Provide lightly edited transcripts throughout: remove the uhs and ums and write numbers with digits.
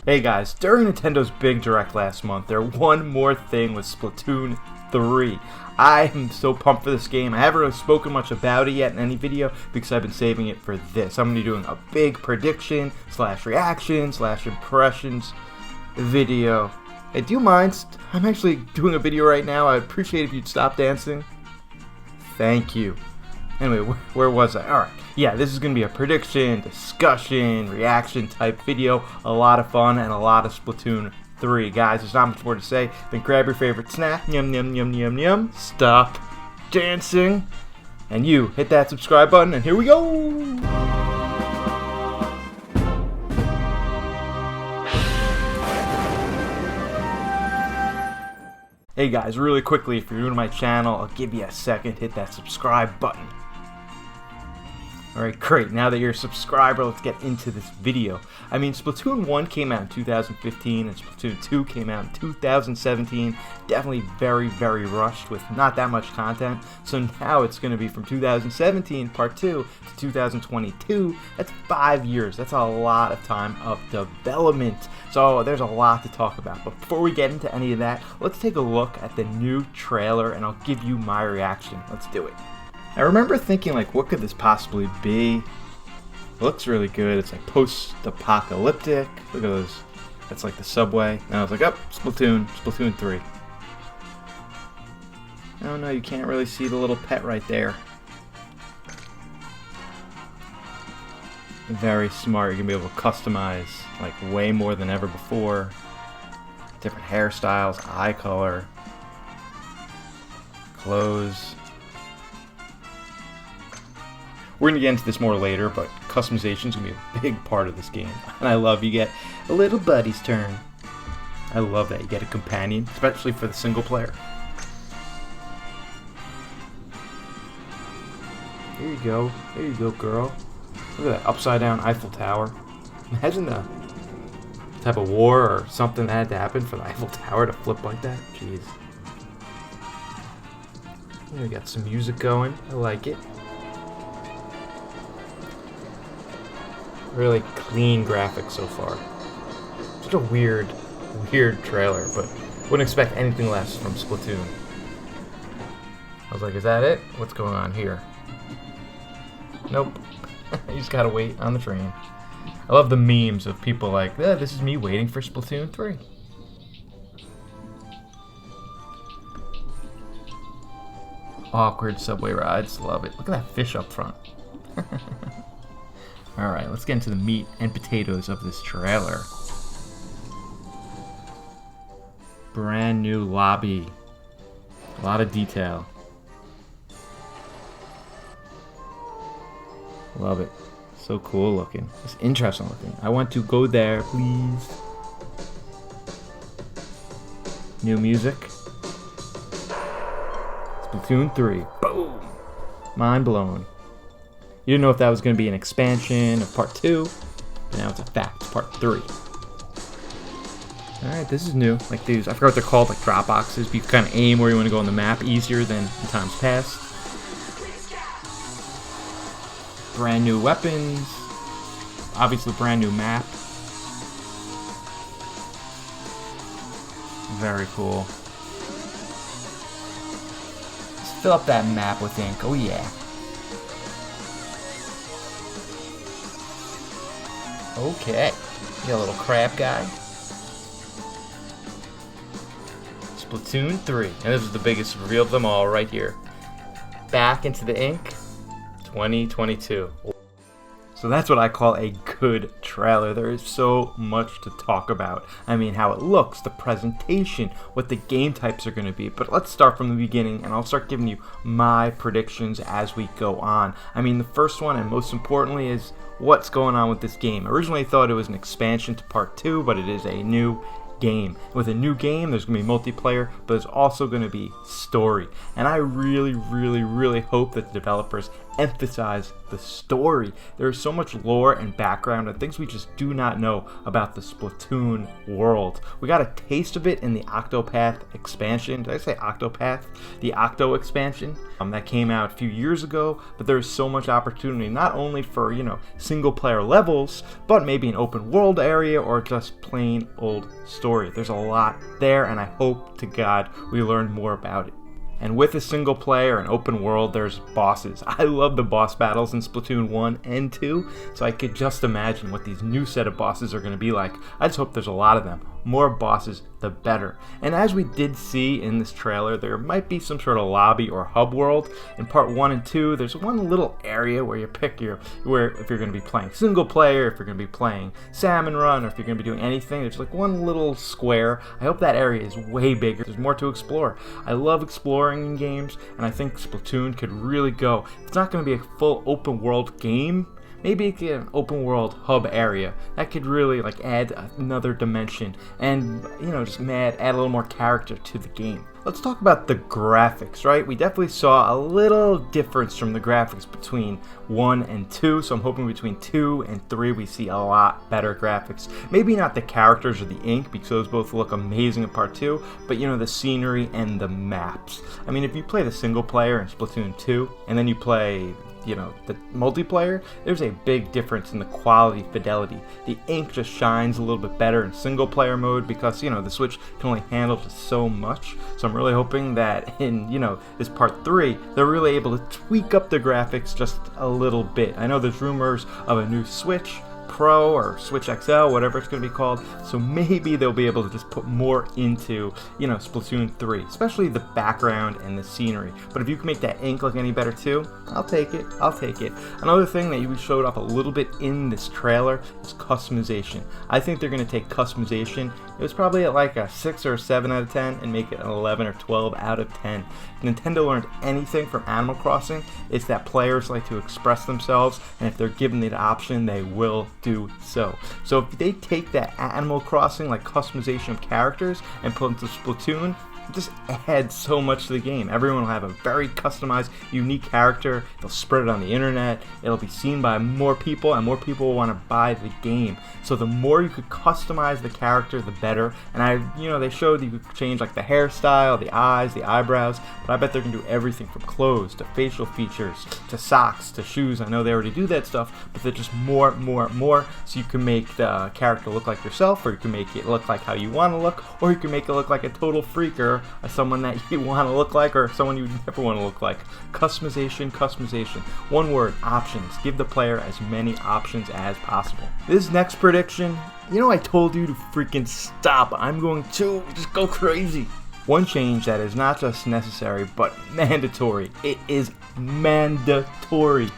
Hey guys, during Nintendo's big direct last month, there one more thing was Splatoon 3. I am so pumped for this game. I haven't really spoken much about it yet in any video because I've been saving it for this. I'm going to be doing a big prediction / reaction / impressions video. Hey, do you mind? I'm actually doing a video right now. I'd appreciate if you'd stop dancing. Thank you. Anyway, where was I? Alright, yeah, this is going to be a prediction, discussion, reaction type video. A lot of fun and a lot of Splatoon 3. Guys, there's not much more to say. Then grab your favorite snack. Yum, yum, yum, yum, yum. Stop dancing. And you, hit that subscribe button, and here we go! Hey guys, really quickly, if you're new to my channel, I'll give you a second, hit that subscribe button. Alright, great. Now that you're a subscriber, let's get into this video. I mean, Splatoon 1 came out in 2015, and Splatoon 2 came out in 2017. Definitely very, very rushed with not that much content. So now it's going to be from 2017, Part 2, to 2022. That's 5 years. That's a lot of time of development. So there's a lot to talk about. But before we get into any of that, let's take a look at the new trailer, and I'll give you my reaction. Let's do it. I remember thinking, like, what could this possibly be? It looks really good. It's like post-apocalyptic. Look at those. That's like the subway. And I was like, oh, Splatoon 3. Oh no, you can't really see the little pet right there. Very smart. You're going to be able to customize, like, way more than ever before. Different hairstyles, eye color, clothes. We're going to get into this more later, but customization is going to be a big part of this game. And I love you get a little buddy's turn. I love that. You get a companion, especially for the single player. There you go. There you go, girl. Look at that upside down Eiffel Tower. Imagine the type of war or something that had to happen for the Eiffel Tower to flip like that. Jeez. We got some music going. I like it. Really clean graphics so far. Just a weird trailer, but wouldn't expect anything less from Splatoon. I was like, is that it? What's going on here? Nope. You just gotta wait on the train. I love the memes of people like, this is me waiting for Splatoon 3. Awkward subway rides, love it. Look at that fish up front. Alright, let's get into the meat and potatoes of this trailer. Brand new lobby. A lot of detail. Love it. So cool looking. It's interesting looking. I want to go there, please. New music. Splatoon 3. Boom! Mind blown. You didn't know if that was going to be an expansion of Part 2, but now it's a fact. It's Part 3. Alright, this is new. Like these, I forgot what they're called, like drop boxes. But you can kind of aim where you want to go on the map easier than in times past. Brand new weapons. Obviously, brand new map. Very cool. Let's fill up that map with ink. Oh yeah. Okay, you got a little crab guy. Splatoon 3, and this is the biggest reveal of them all right here. Back into the ink, 2022. So that's what I call a good trailer. There is so much to talk about. I mean, how it looks, the presentation, what the game types are going to be. But let's start from the beginning, and I'll start giving you my predictions as we go on. I mean, the first one, and most importantly, is what's going on with this game. Originally, I thought it was an expansion to Part 2, but it is a new game. With a new game, there's going to be multiplayer, but there's also going to be story. And I really, really, really hope that the developers emphasize the story. There is so much lore and background and things we just do not know about the Splatoon world. We got a taste of it in the Octopath expansion. Did I say Octopath? The Octo expansion that came out a few years ago, but there's so much opportunity not only for, single player levels, but maybe an open world area or just plain old story. There's a lot there, and I hope to God we learn more about it. And with a single player and open world, there's bosses. I love the boss battles in Splatoon 1 and 2, so I could just imagine what these new set of bosses are going to be like. I just hope there's a lot of them. More bosses, the better. And as we did see in this trailer, there might be some sort of lobby or hub world. In part 1 and 2, there's one little area where you pick if you're going to be playing single player, if you're going to be playing Salmon Run, or if you're going to be doing anything. There's like one little square. I hope that area is way bigger. There's more to explore. I love exploring in games, and I think Splatoon could really go. It's not going to be a full open world game. Maybe it could get an open world hub area that could really add another dimension and just add a little more character to the game. Let's talk about the graphics, right? We definitely saw a little difference from the graphics between 1 and 2, so I'm hoping between 2 and 3 we see a lot better graphics. Maybe not the characters or the ink, because those both look amazing in part 2, but the scenery and the maps. I mean, if you play the single player in Splatoon 2, and then you play the multiplayer, there's a big difference in the quality, fidelity. The ink just shines a little bit better in single player mode because, the Switch can only handle just so much. So I'm really hoping that in, this part 3, they're really able to tweak up the graphics just a little bit. I know there's rumors of a new Switch Pro or Switch XL, whatever it's going to be called, so maybe they'll be able to just put more into, Splatoon 3, especially the background and the scenery. But if you can make that ink look any better too, I'll take it. Another thing that you showed off a little bit in this trailer is customization. I think they're going to take customization. It was probably at like a 6 or 7 out of 10 and make it an 11 or 12 out of 10. Nintendo learned anything from Animal Crossing, it's that players like to express themselves, and if they're given the option, they will do so. So if they take that Animal Crossing customization of characters and put into Splatoon, it just adds so much to the game. Everyone will have a very customized, unique character. They'll spread it on the internet. It'll be seen by more people, and more people will want to buy the game. So the more you could customize the character, the better. And they showed you could change the hairstyle, the eyes, the eyebrows, but I bet they're gonna do everything from clothes to facial features to socks to shoes. I know they already do that stuff, but they're just more. So you can make the character look like yourself, or you can make it look like how you want to look, or you can make it look like a total freaker, someone that you want to look like, or someone you never want to look like. Customization. One word: options. Give the player as many options as possible. This next prediction, I told you to freaking stop. I'm going to just go crazy. One change that is not just necessary, but mandatory. It is mandatory.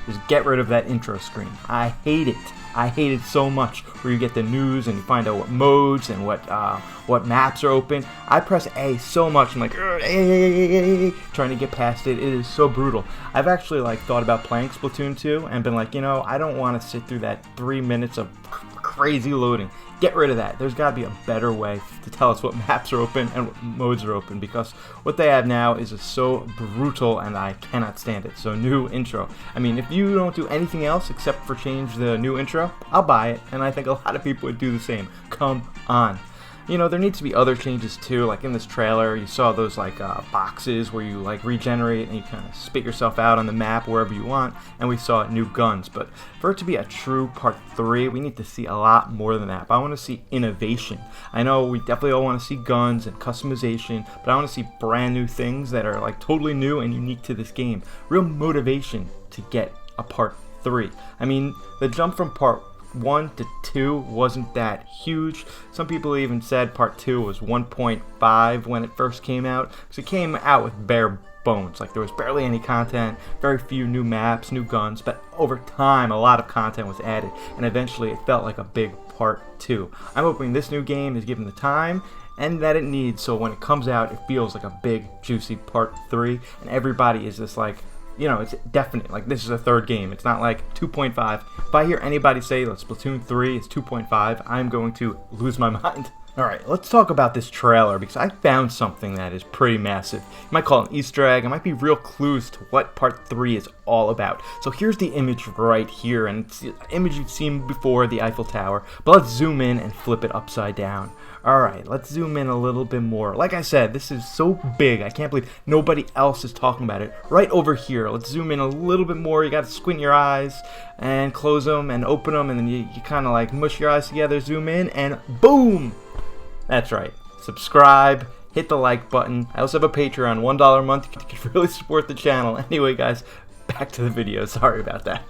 Is get rid of that intro screen. I hate it. I hate it so much, where you get the news and you find out what modes and what maps are open. I press A so much. I'm like, trying to get past it. It is so brutal. I've actually thought about playing Splatoon 2 and been like, I don't want to sit through that 3 minutes of crazy loading. Get rid of that. There's got to be a better way to tell us what maps are open and what modes are open, because what they have now is just so brutal and I cannot stand it. So new intro. I mean, if you don't do anything else except for change the new intro, I'll buy it, and I think a lot of people would do the same. Come on. There needs to be other changes too. Like in this trailer, you saw those boxes where you regenerate and you kind of spit yourself out on the map wherever you want, and we saw new guns. But for it to be a true part 3, we need to see a lot more than that. But I want to see innovation. I know we definitely all want to see guns and customization, but I want to see brand new things that are totally new and unique to this game. Real motivation to get a part 3. I mean, the jump from part 1 to 2 wasn't that huge. Some people even said part 2 was 1.5 when it first came out, because it came out with bare bones. There was barely any content, very few new maps, new guns, but over time a lot of content was added, and eventually it felt like a big part 2. I'm hoping this new game is given the time and that it needs, so when it comes out it feels like a big juicy part 3, and everybody is just it's definite. This is a third game. It's not 2.5. If I hear anybody say that Splatoon 3 is 2.5, I'm going to lose my mind. Alright, let's talk about this trailer because I found something that is pretty massive. You might call it an Easter egg, it might be real clues to what Part 3 is all about. So here's the image right here, and it's the image you've seen before, the Eiffel Tower, but let's zoom in and flip it upside down. Alright, let's zoom in a little bit more. Like I said, this is so big, I can't believe nobody else is talking about it. Right over here, let's zoom in a little bit more. You gotta squint your eyes and close them and open them, and then you kind of like mush your eyes together, zoom in, and boom! That's right. Subscribe, hit the like button. I also have a Patreon, $1 a month. You can really support the channel. Anyway, guys, back to the video. Sorry about that.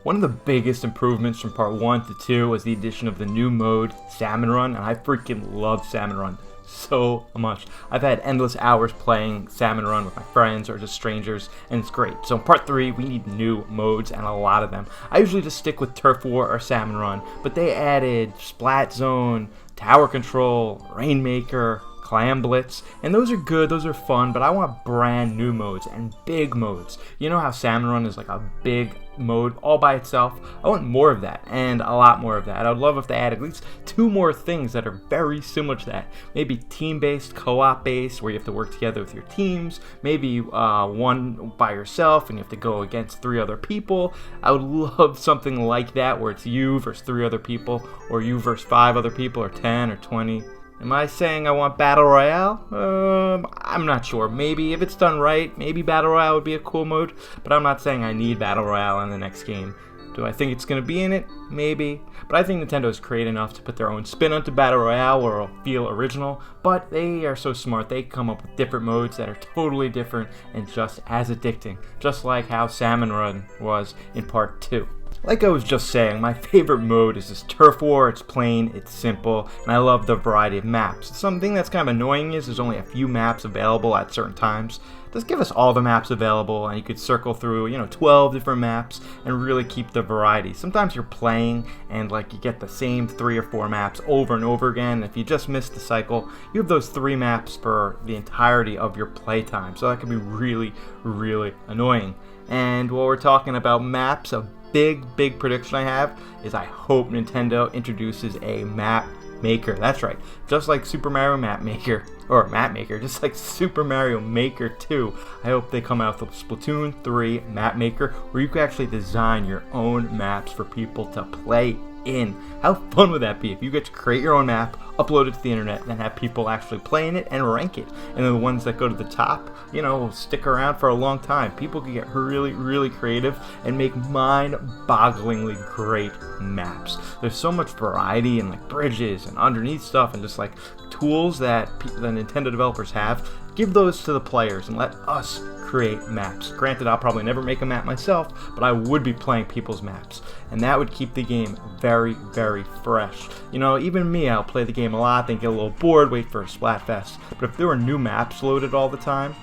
One of the biggest improvements from Part 1 to 2 was the addition of the new mode, Salmon Run, and I freaking love Salmon Run so much. I've had endless hours playing Salmon Run with my friends or just strangers, and it's great. So in Part 3, we need new modes, and a lot of them. I usually just stick with Turf War or Salmon Run, but they added Splat Zone, Tower Control, Rainmaker, Clam Blitz, and those are good, those are fun, but I want brand new modes and big modes. You know how Salmon Run is like a big mode all by itself? I want more of that, and a lot more of that. I would love if they added at least 2 more things that are very similar to that. Maybe team-based, co-op based, where you have to work together with your teams. Maybe one by yourself and you have to go against 3 other people. I would love something like that where it's you versus 3 other people, or you versus 5 other people, or 10 or 20. Am I saying I want Battle Royale? I'm not sure. Maybe if it's done right, maybe Battle Royale would be a cool mode, but I'm not saying I need Battle Royale in the next game. Do I think it's going to be in it? Maybe. But I think Nintendo is creative enough to put their own spin onto Battle Royale where it'll feel original, but they are so smart, they come up with different modes that are totally different and just as addicting, just like how Salmon Run was in Part 2. Like I was just saying, my favorite mode is this Turf War. It's plain, it's simple, and I love the variety of maps. Something that's kind of annoying is there's only a few maps available at certain times. Just give us all the maps available, and you could circle through, 12 different maps and really keep the variety. Sometimes you're playing and like you get the same 3 or 4 maps over and over again. If you just missed the cycle, you have those 3 maps for the entirety of your playtime. So that can be really, really annoying. And while we're talking about maps, a big prediction I have is I hope Nintendo introduces a map maker. That's right, just like Super Mario Map Maker, or Map Maker, just like Super Mario Maker 2. I hope they come out with Splatoon 3 Map Maker where you can actually design your own maps for people to play in. How fun would that be if you get to create your own map, upload it to the internet, and have people actually play in it and rank it? And then the ones that go to the top, will stick around for a long time. People can get really creative and make mind-bogglingly great maps. There's so much variety and like bridges and underneath stuff and just like tools that the Nintendo developers have. Give those to the players and let us create maps. Granted, I'll probably never make a map myself, but I would be playing people's maps, and that would keep the game very fresh. Even me, I'll play the game a lot, then get a little bored, wait for a Splatfest. But if there were new maps loaded all the time,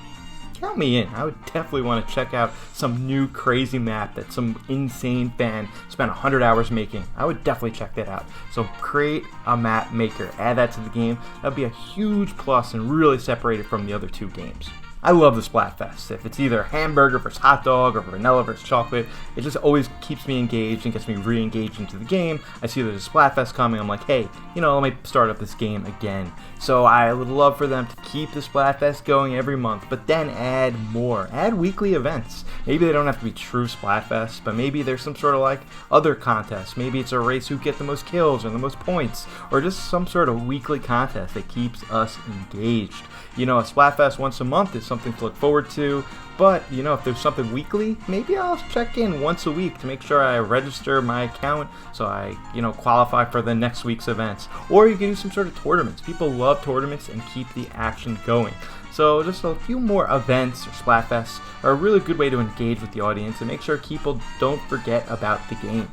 count me in. I would definitely want to check out some new crazy map that some insane fan spent 100 hours making. I would definitely check that out. So create a map maker, add that to the game. That'd be a huge plus and really separate it from the other 2 games. I love the Splatfest. If it's either hamburger versus hot dog or vanilla versus chocolate, it just always keeps me engaged and gets me re-engaged into the game. I see there's a Splatfest coming, I'm like, hey, let me start up this game again. So I would love for them to keep the Splatfest going every month, but then add more. Add weekly events. Maybe they don't have to be true Splatfest, but maybe there's some sort of like other contest. Maybe it's a race who get the most kills or the most points, or just some sort of weekly contest that keeps us engaged. A Splatfest once a month is something to look forward to, but if there's something weekly, maybe I'll check in once a week to make sure I register my account so I qualify for the next week's events. Or you can do some sort of tournaments. People love tournaments and keep the action going. So just a few more events or Splatfests are a really good way to engage with the audience and make sure people don't forget about the game.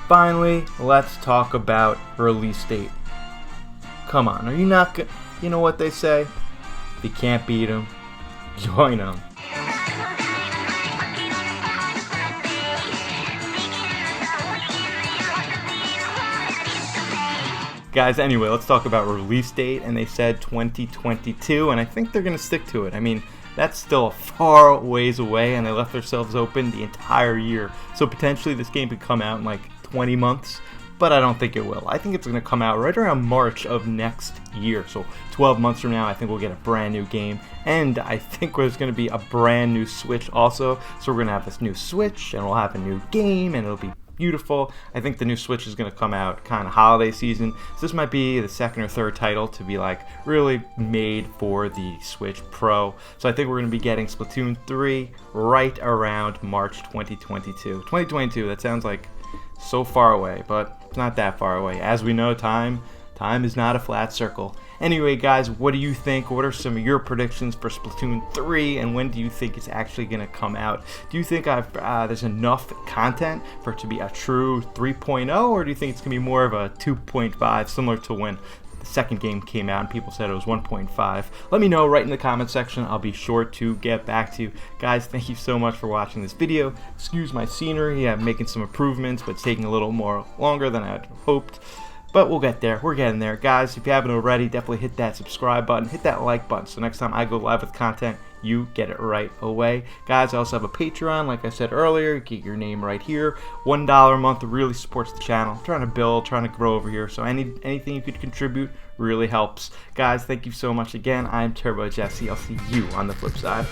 Finally, let's talk about release date. Come on, are you not good? You know what they say? If you can't beat them, join them. Guys, anyway, let's talk about release date, and they said 2022, and I think they're going to stick to it. I mean, that's still a far ways away, and they left themselves open the entire year. So potentially this game could come out in like 20 months. but I don't think it will. I think it's going to come out right around March of next year. So 12 months from now, I think we'll get a brand new game. And I think there's going to be a brand new Switch also. So we're going to have this new Switch, and we'll have a new game, and it'll be beautiful. I think the new Switch is going to come out kind of holiday season. So this might be the second or third title to be like really made for the Switch Pro. So I think we're going to be getting Splatoon 3 right around March 2022. 2022, that sounds like so far away, but it's not that far away. As we know, time is not a flat circle. Anyway, guys, what do you think? What are some of your predictions for Splatoon 3, and when do you think it's actually going to come out? Do you think there's enough content for it to be a true 3.0, or do you think it's going to be more of a 2.5, similar to when the second game came out and people said it was 1.5? Let me know right in the comment section. I'll be sure to get back to you. Guys, thank you so much for watching this video. Excuse my scenery. I'm making some improvements, but it's taking a little more longer than I had hoped. But we'll get there. We're getting there. Guys, if you haven't already, definitely hit that subscribe button. Hit that like button so next time I go live with content, you get it right away. Guys, I also have a Patreon. Like I said earlier, you get your name right here. $1 a month really supports the channel. I'm trying to build, trying to grow over here. So anything you could contribute really helps. Guys, thank you so much again. I'm Turbo Jesse. I'll see you on the flip side.